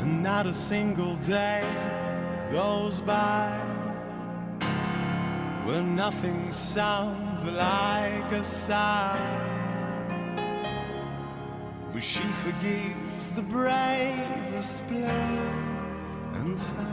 and not a single day goes by where nothing sounds like a sigh, where she forgives the bravest play and time.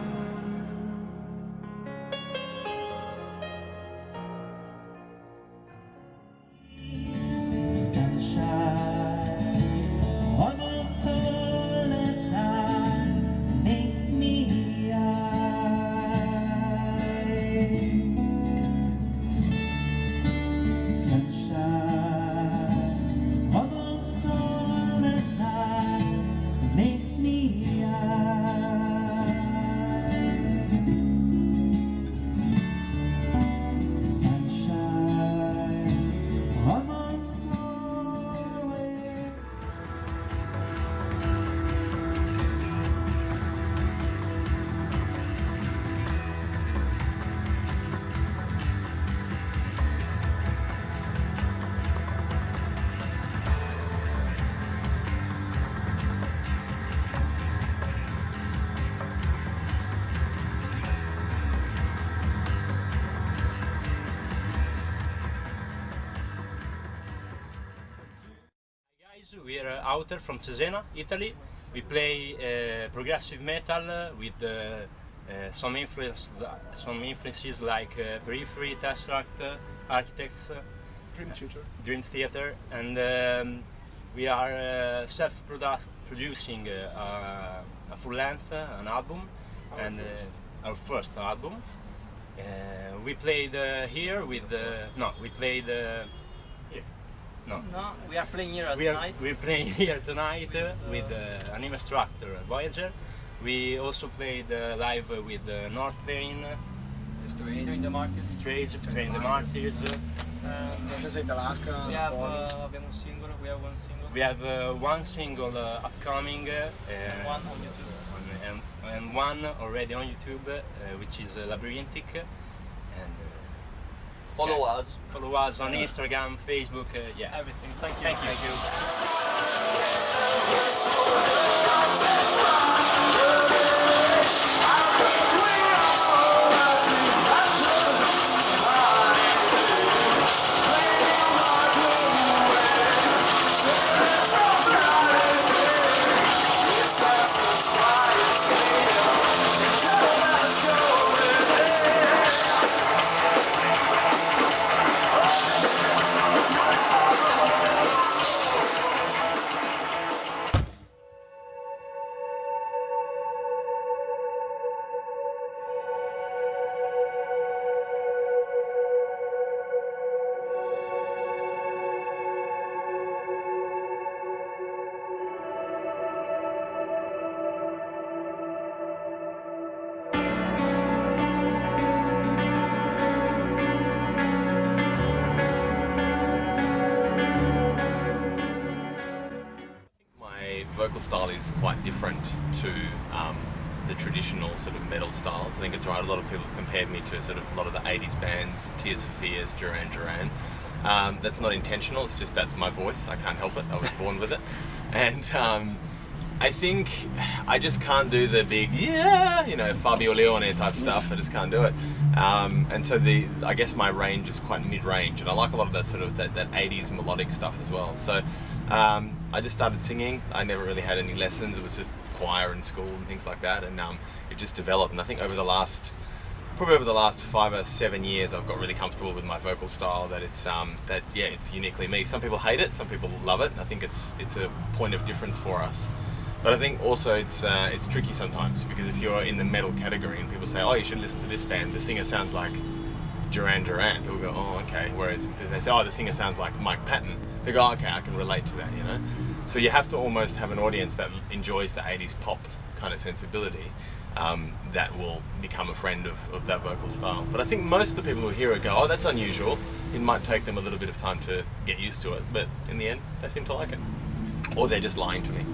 We are out there from Cesena, Italy. We play progressive metal with some influences like Periphery, Tesseract, Architects, Dream Theater, and we our self-producing a full length, an album, our first album. We played here with we played. No, we are playing here tonight. We're playing here tonight with an instructor, Voyager. We also played live with North Lane, Train the Martyrs. Train the Martyrs. We have one single. We have one single upcoming, one on YouTube, and one already on YouTube, which is Labyrinthic. And follow us on Instagram, Facebook, yeah, everything. Thank you. Thank you. Vocal style is quite different to the traditional sort of metal styles. I think it's right, a lot of people have compared me to sort of a lot of the 80s bands, Tears for Fears, Duran Duran. That's not intentional, it's just that's my voice, I can't help it, I was born with it. And I think I just can't do the big, Fabio Leone type stuff, I just can't do it. And so I guess my range is quite mid-range, and I like a lot of that sort of that 80s melodic stuff as well. So I just started singing. I never really had any lessons. It was just choir in school and things like that, and it just developed. And I think probably over the last 5 or 7 years, I've got really comfortable with my vocal style. That it's uniquely me. Some people hate it, some people love it. And I think it's a point of difference for us. But I think also it's tricky sometimes, because if you're in the metal category and people say, oh, you should listen to this band, the singer sounds like Duran Duran, people go, oh, okay. Whereas if they say, oh, the singer sounds like Mike Patton, they go, oh, okay, I can relate to that, you know? So you have to almost have an audience that enjoys the 80s pop kind of sensibility that will become a friend of that vocal style. But I think most of the people who hear it go, oh, that's unusual. It might take them a little bit of time to get used to it, but in the end, they seem to like it. Or they're just lying to me.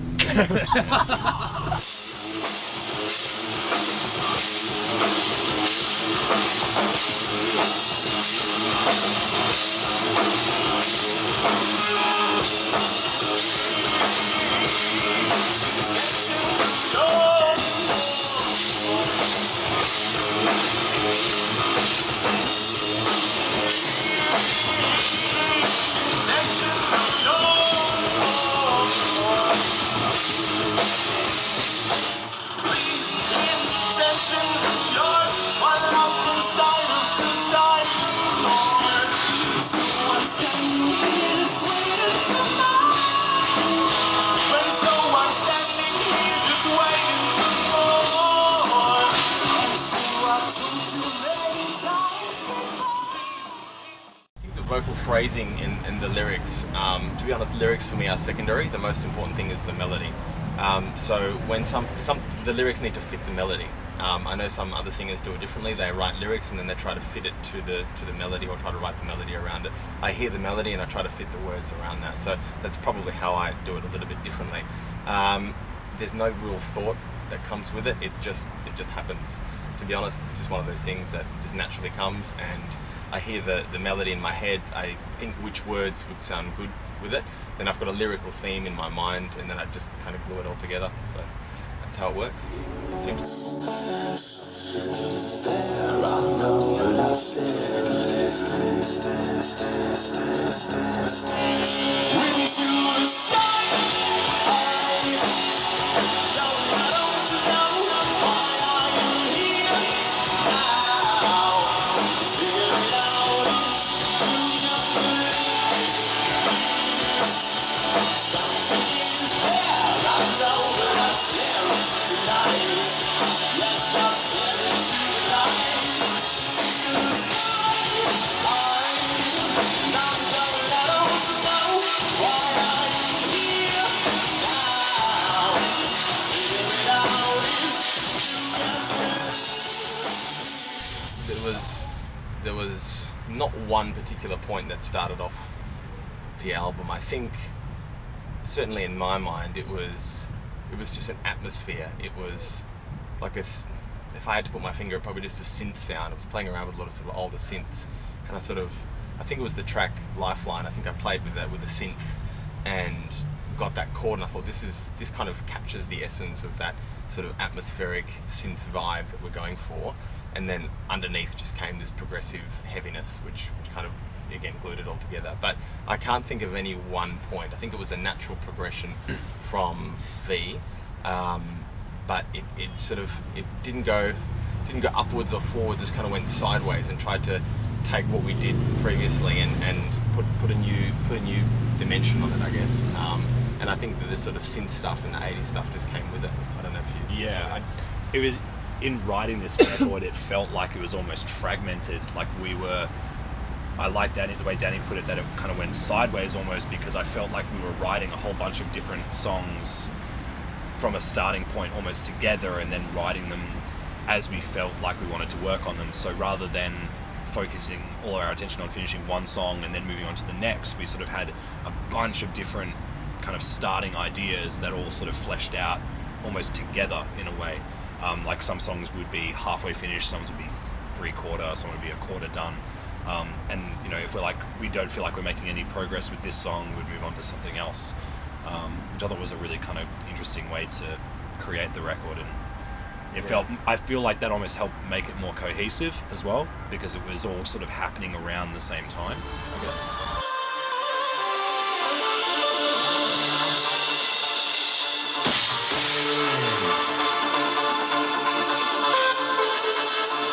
vocal phrasing and the lyrics. To be honest, lyrics for me are secondary. The most important thing is the melody. So when the lyrics need to fit the melody. I know some other singers do it differently. They write lyrics and then they try to fit it to the melody, or try to write the melody around it. I hear the melody and I try to fit the words around that. So that's probably how I do it a little bit differently. There's no real thought that comes with it. It just happens. To be honest, it's just one of those things that just naturally comes, and I hear the melody in my head. I think which words would sound good with it. Then I've got a lyrical theme in my mind, and then I just kind of glue it all together. So that's how it works. It seems. There was not one particular point that started off the album. I think, certainly in my mind, it was just an atmosphere. It was like if I had to put my finger, probably just a synth sound. I was playing around with a lot of sort of older synths, and I think it was the track Lifeline. I think I played with that with the synth and got that chord, and I thought this kind of captures the essence of that sort of atmospheric synth vibe that we're going for. And then underneath just came this progressive heaviness, which kind of again glued it all together. But I can't think of any one point. I think it was a natural progression from V, but it didn't go upwards or forwards. Just kind of went sideways and tried to take what we did previously and put a new dimension on it, I guess. And I think that this sort of synth stuff and the 80s stuff just came with it. I don't know if you... Yeah, it was... In writing this record, it felt like it was almost fragmented. Like I like the way Danny put it, that it kind of went sideways almost, because I felt like we were writing a whole bunch of different songs from a starting point almost together, and then writing them as we felt like we wanted to work on them. So rather than focusing all our attention on finishing one song and then moving on to the next, we sort of had a bunch of different kind of starting ideas that all sort of fleshed out almost together in a way. Like some songs would be halfway finished, some would be three-quarter, some would be a quarter done. And you know, if we don't feel like we're making any progress with this song, we'd move on to something else, which I thought was a really kind of interesting way to create the record. And I feel like that almost helped make it more cohesive as well, because it was all sort of happening around the same time, I guess.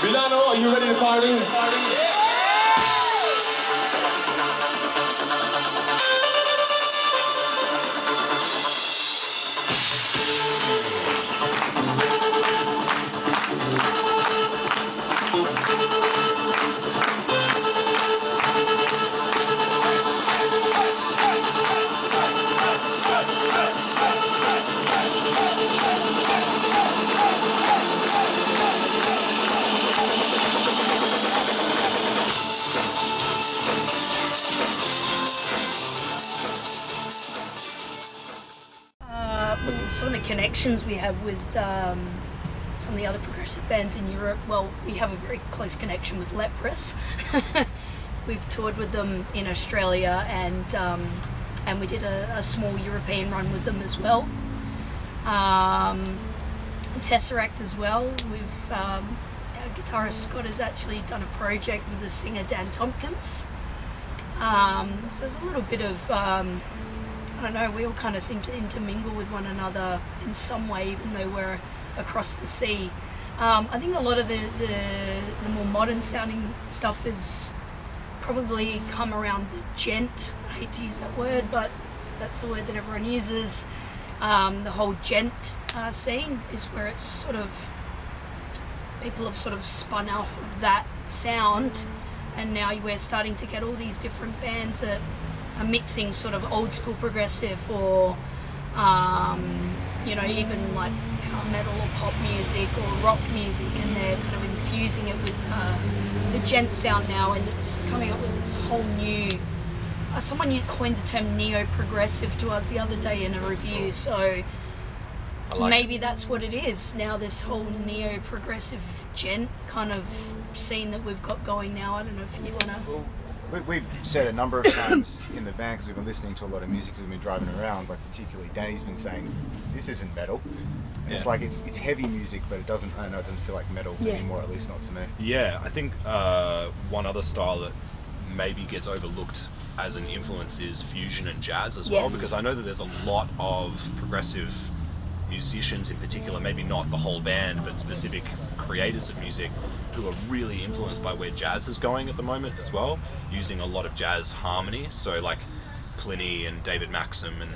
Milano, are you ready to party? Some of the connections we have with some of the other progressive bands in Europe, well, we have a very close connection with Leprous. We've toured with them in Australia, and we did a small European run with them as well. Tesseract as well. Our guitarist Scott has actually done a project with the singer Dan Tompkins. So there's a little bit of I don't know, we all kind of seem to intermingle with one another in some way, even though we're across the sea. I think a lot of the more modern sounding stuff is probably come around the gent. I hate to use that word, but that's the word that everyone uses. The whole gent scene is where it's sort of, people have sort of spun off of that sound and now we're starting to get all these different bands that are mixing sort of old school progressive or even like power metal or pop music or rock music, and they're kind of infusing it with the gent sound now, and it's coming up with this whole new someone coined the term neo-progressive to us the other day in a review, so maybe that's what it is now, this whole neo-progressive gent kind of scene that we've got going now. I don't know if you want to... We've said a number of times in the van, because we've been listening to a lot of music we've been driving around, like particularly Danny's been saying, this isn't metal. It's like it's heavy music, but it doesn't feel like metal anymore, at least not to me. Yeah, I think one other style that maybe gets overlooked as an influence is fusion and jazz as well, because I know that there's a lot of progressive musicians in particular, maybe not the whole band, but specific creators of music who are really influenced by where jazz is going at the moment as well, using a lot of jazz harmony. So like Pliny and David Maxim and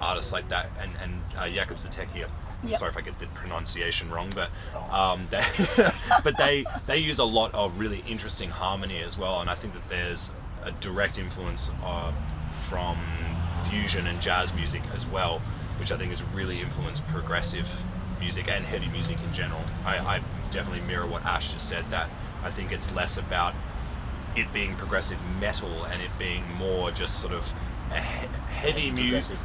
artists like that, and Jakub Zatekia. Sorry if I get the pronunciation wrong, but they use a lot of really interesting harmony as well, and I think that there's a direct influence from fusion and jazz music as well, which I think has really influenced progressive music and heavy music in general. I definitely mirror what Ash just said, that I think it's less about it being progressive metal and it being more just sort of a heavy music.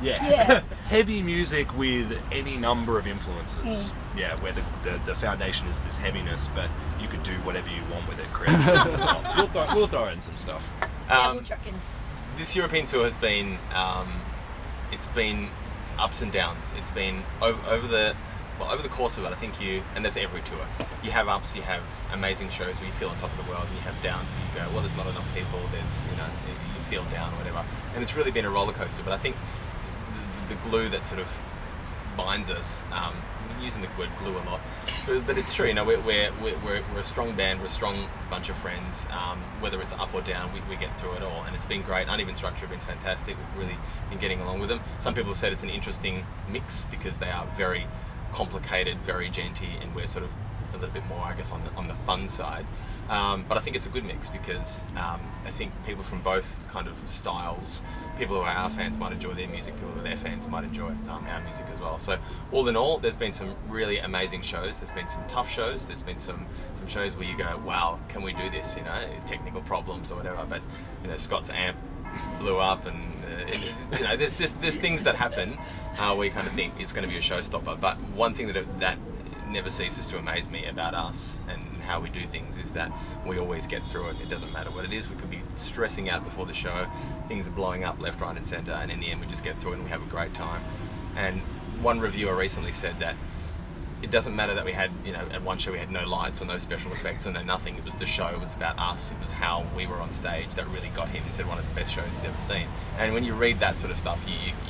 Heavy music with any number of influences. Where the foundation is this heaviness, but you could do whatever you want with it creatively on the top. We'll throw in some stuff. we'll chuck in. This European tour has been, it's been ups and downs. It's been over the course of it, I think and that's every tour, you have ups, you have amazing shows where you feel on top of the world, and you have downs where you go, well, there's not enough people, there's, you feel down or whatever. And it's really been a roller coaster, but I think the glue that sort of binds us, I'm using the word glue a lot, but it's true, we're a strong band, we're a strong bunch of friends, whether it's up or down, we get through it all, and it's been great. Uneven Structure have been fantastic, we've really been getting along with them. Some people have said it's an interesting mix because they are very complicated, very genty, and we're sort of a little bit more, I guess, on the fun side. But I think it's a good mix because I think people from both kind of styles, people who are our fans might enjoy their music, people who are their fans might enjoy our music as well. So all in all, there's been some really amazing shows, there's been some tough shows, there's been some shows where you go, wow, can we do this, technical problems or whatever, but Scott's amp blew up, and there's things that happen where you kind of think it's going to be a showstopper. But one thing that never ceases to amaze me about us and how we do things is that we always get through it. It doesn't matter what it is. We could be stressing out before the show, things are blowing up left, right and centre, and in the end we just get through it and we have a great time. And one reviewer recently said that it doesn't matter that we had, at one show we had no lights or no special effects or no nothing. It was the show, it was about us, it was how we were on stage that really got him. He said one of the best shows he's ever seen. And when you read that sort of stuff,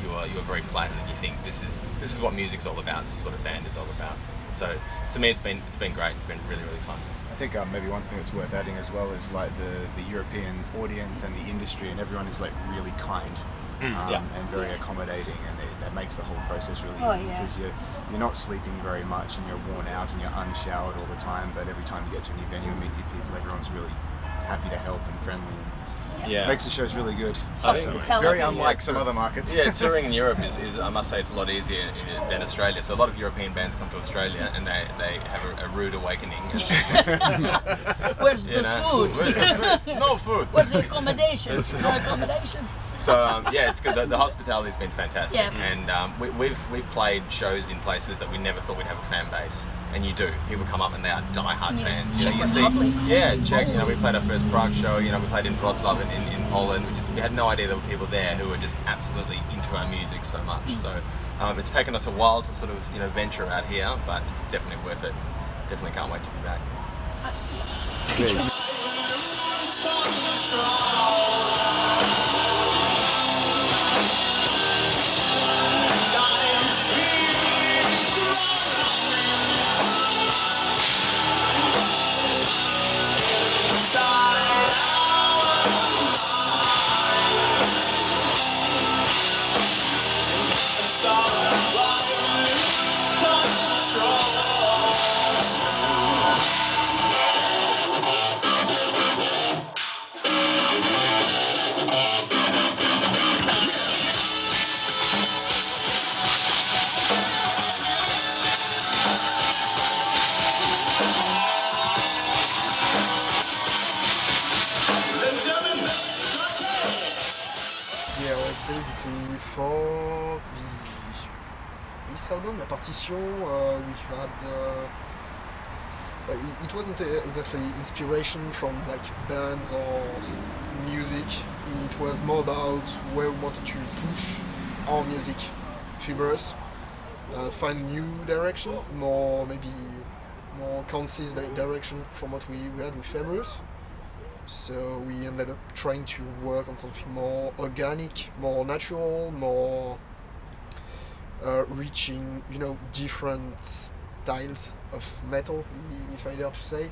you are very flattered, and you think this is what music's all about, this is what a band is all about. So to me it's been great, it's been really, really fun. I think maybe one thing that's worth adding as well is like the European audience and the industry, and everyone is like really kind and very accommodating, and that makes the whole process really easy because you're not sleeping very much and you're worn out and you're unshowered all the time, but every time you get to a new venue and meet new people, everyone's really happy to help and friendly. It makes the shows really good. It's very unlike some other markets. Yeah, touring in Europe is I must say, it's a lot easier than Australia. So a lot of European bands come to Australia and they have a rude awakening. Where's the food? Where's the food? No food. Where's the accommodation? No accommodation. So it's good. The hospitality's been fantastic, and we've played shows in places that we never thought we'd have a fan base, and you do. People come up and they are die-hard fans. You see, Czech. We played our first Prague show. We played in Wrocław in Poland. We had no idea there were people there who were just absolutely into our music so much. So it's taken us a while to sort of venture out here, but it's definitely worth it. Definitely can't wait to be back. album, La Partition, we had. It wasn't exactly inspiration from like bands or music. It was more about where we wanted to push our music, Fibrous, find new direction, maybe more concise direction from what we had with Fibrous. So we ended up trying to work on something more organic, more natural, more reaching, different styles of metal, if I dare to say.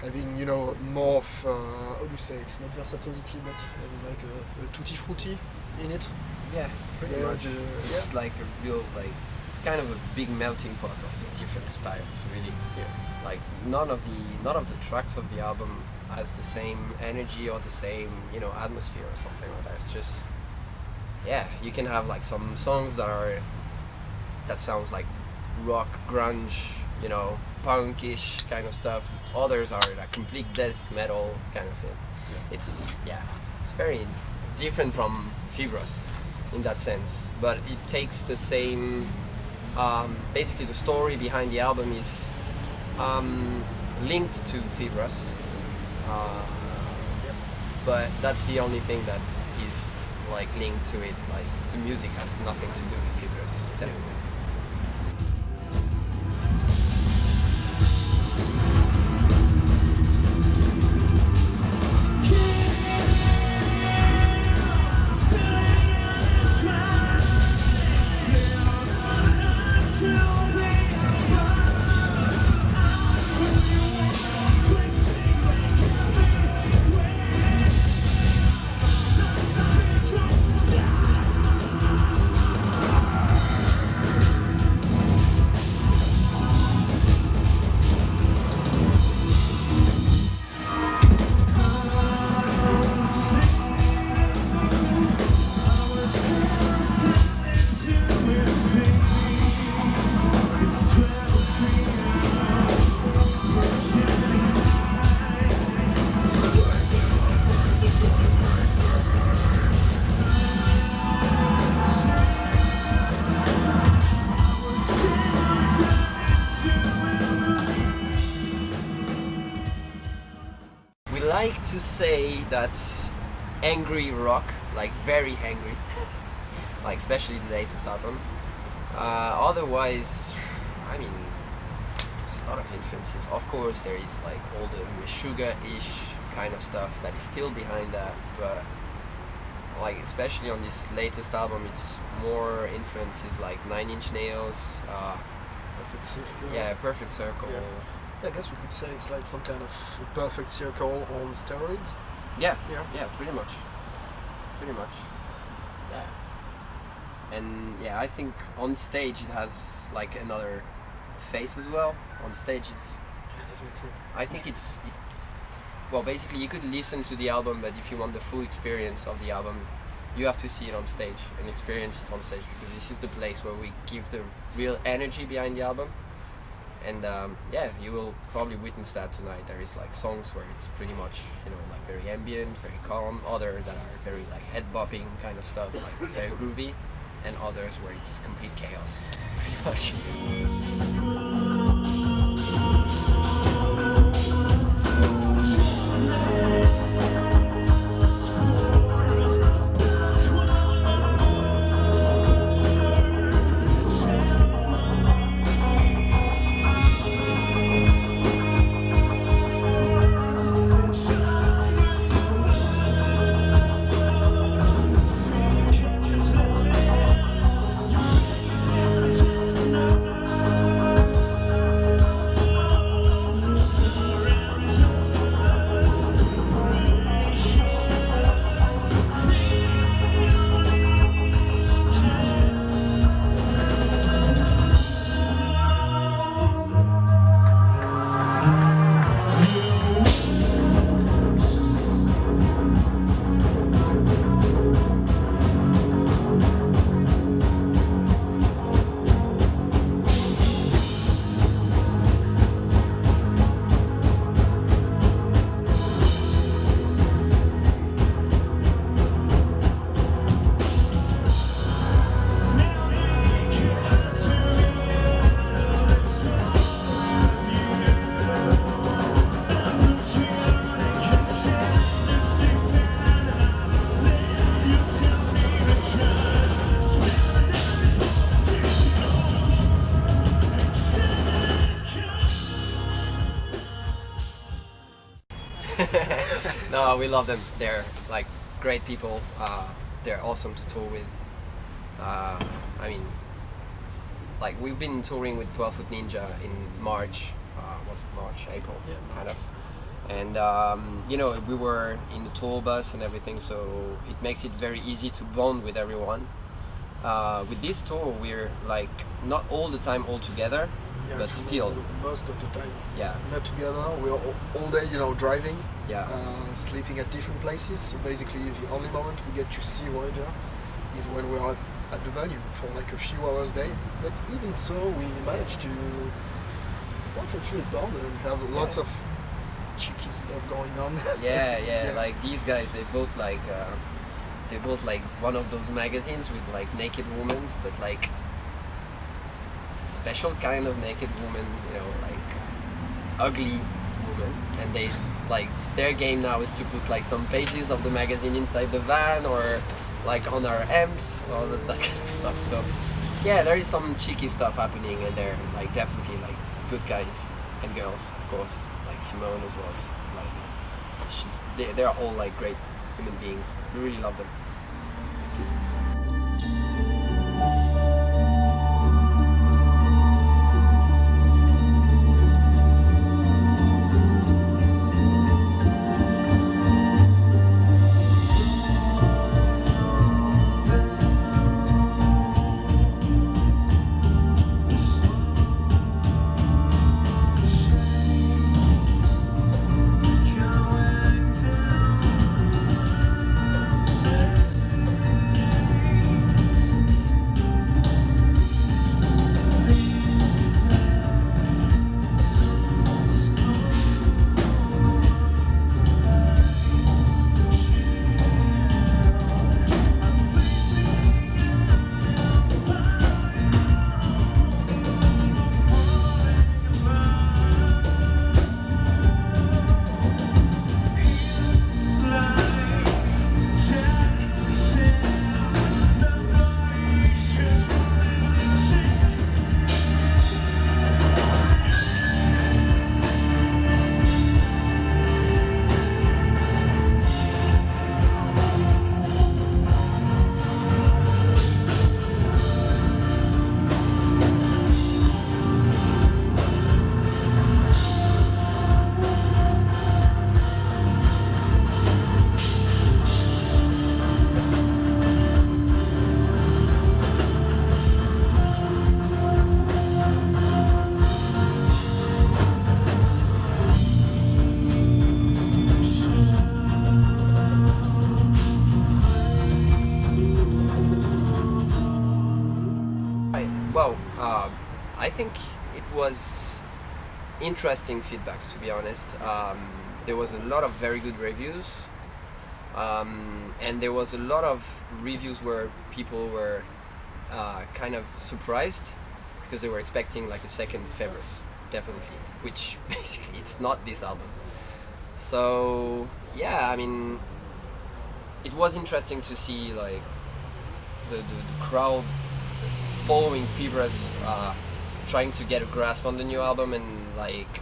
Having, more of, how do you say it, not versatility, but having like a tutti frutti in it. Yeah, pretty much. It's like a real, it's kind of a big melting pot of different styles, really. Yeah. Like none of the tracks of the album has the same energy or the same, atmosphere or something like that. It's just, you can have like some songs that sounds like rock, grunge, punkish kind of stuff. Others are like complete death metal kind of thing. Yeah. It's very different from Fibrous in that sense, but it takes the same. Basically, the story behind the album is linked to Fibrous, but that's the only thing that is like linked to it. Like the music has nothing to do with Fibrous. Definitely. Like to say that's angry rock, like very angry, like especially the latest album. Otherwise, I mean, there's a lot of influences. Of course, there is like all the Meshuggah-ish kind of stuff that is still behind that, but like especially on this latest album, it's more influences like Nine Inch Nails. Perfect Circle. Yeah, Perfect Circle. Yeah. I guess we could say it's like some kind of a Perfect Circle on steroids. Yeah, Yeah. pretty much. Yeah. And yeah, I think on stage it has like another face as well. On stage it's... Definitely. I think well, basically you could listen to the album, but if you want the full experience of the album, you have to see it on stage and experience it on stage, because this is the place where we give the real energy behind the album. And you will probably witness that tonight. There is like songs where it's pretty much, like very ambient, very calm. Other that are very like head-bopping kind of stuff, like very groovy. And others where it's complete chaos, pretty much. No, we love them. They're like great people. They're awesome to tour with. I mean, like we've been touring with 12 Foot Ninja in March. Was it March, April, kind of. And you know, we were in the tour bus and everything, so it makes it very easy to bond with everyone. With this tour, we're like not all the time all together, but still most of the time. Yeah. Not together. We're all day, you know, driving. Yeah. Sleeping at different places. So basically, the only moment we get to see Voyager is when we're at the venue for like a few hours a day. But even so, we managed to watch a few down and have lots of cheeky stuff going on. Yeah. Like these guys, they bought like one of those magazines with like naked women, but like special kind of naked woman, you know, like ugly woman, and they like their game now is to put like some pages of the magazine inside the van or like on our amps or that kind of stuff. So yeah, there is some cheeky stuff happening, and they're like definitely like good guys and girls, of course, like Simone as well. Like they're all like great human beings. We really love them. I think it was interesting feedbacks, to be honest. There was a lot of very good reviews, and there was a lot of reviews where people were kind of surprised because they were expecting like a second Febres, definitely, which basically it's not this album. So yeah, I mean, it was interesting to see like the crowd following Fibres, trying to get a grasp on the new album, and like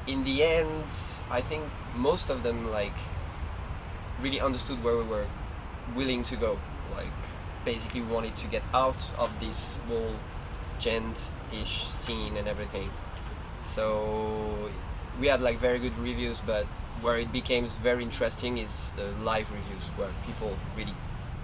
in the end I think most of them like really understood where we were willing to go, like basically wanted to get out of this whole gent-ish scene and everything. So we had like very good reviews, but where it became very interesting is the live reviews, where people really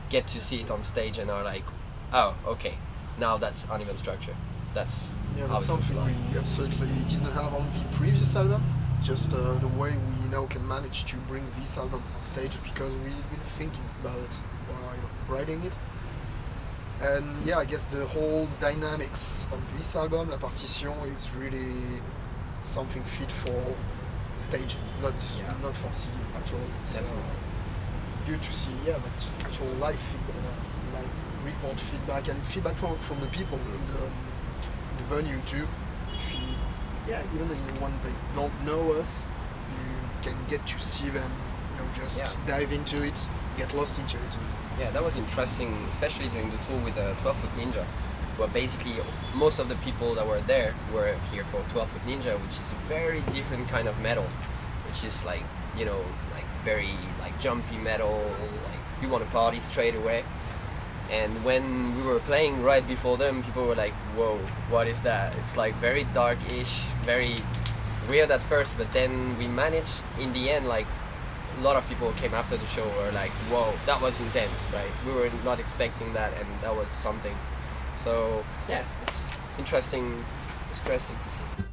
get to see it on stage and are like, oh, okay, now that's uneven structure. That's that's something we absolutely didn't have on the previous album. Just the way we now can manage to bring this album on stage, because we've been thinking about it while writing it. And yeah, I guess the whole dynamics of this album, La Partition, is really something fit for stage, not for CD actually. So it's good to see, that actual live report feedback, and feedback from the people in the venue too. Even when they don't know us, you can get to see them, dive into it, get lost into it. Yeah, that was interesting, especially during the tour with 12 Foot Ninja, where basically most of the people that were there were here for 12 Foot Ninja, which is a very different kind of metal, which is like you know, like very like jumpy metal, like you want to party straight away. And when we were playing right before them, people were like, whoa, what is that? It's like very dark-ish, very weird at first, but then we managed, in the end, like, a lot of people came after the show were like, whoa, that was intense, right? We were not expecting that, and that was something. So, yeah, it's interesting to see.